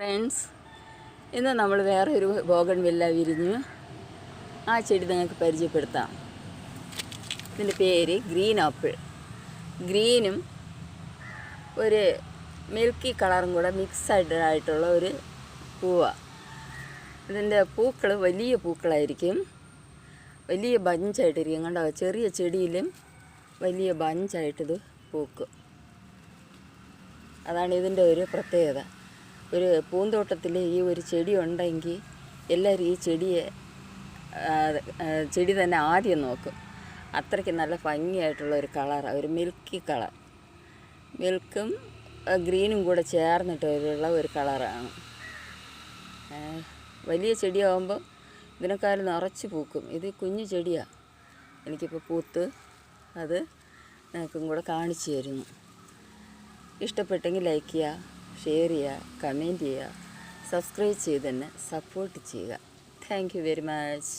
Friends, ഇന്ന് നമ്മൾ വേറെ ഒരു ബോഗൺവില്ല വിരിഞ്ഞു. ആ ചെടി നിങ്ങൾക്ക് പരിചയപ്പെടുത്താം. ഇതിൻ്റെ പേര് ഗ്രീൻ ആപ്പിൾ. ഗ്രീനും ഒരു മിൽക്കി കളറും കൂടെ മിക്സഡ് ആയിട്ടുള്ള ഒരു പൂവാണ്. ഇതിൻ്റെ പൂക്കൾ വലിയ പൂക്കളായിരിക്കും, വലിയ ബഞ്ചായിട്ടിരിക്കും. കണ്ടോ, ചെറിയ ചെടിയിലും വലിയ ബഞ്ചായിട്ടിത് പൂക്കും. അതാണ് ഇതിൻ്റെ ഒരു പ്രത്യേകത. ഒരു പൂന്തോട്ടത്തിൽ ഈ ഒരു ചെടി ഉണ്ടെങ്കിൽ എല്ലാവരും ഈ ചെടി തന്നെ ആദ്യം നോക്കും. അത്രയ്ക്ക് നല്ല ഭംഗിയായിട്ടുള്ള ഒരു കളറാണ്, ഒരു മിൽക്കി കളർ. മിൽക്കും ഗ്രീനും കൂടെ ചേർന്നിട്ടുള്ള ഒരു കളറാണ്. വലിയ ചെടിയാകുമ്പോൾ ഇതിനേക്കാളും നിറച്ച് പൂക്കും. ഇത് കുഞ്ഞു ചെടിയാണ്. എനിക്കിപ്പോൾ പൂത്ത് അത് നിങ്ങൾക്കും കൂടെ കാണിച്ചു തരുന്നു. ഇഷ്ടപ്പെട്ടെങ്കിൽ ലൈക്ക് ചെയ്യുക, ഷെയർ ചെയ്യുക, കമൻറ്റ് ചെയ്യുക, സബ്സ്ക്രൈബ് ചെയ്ത് തന്നെ സപ്പോർട്ട് ചെയ്യുക. Thank you very much.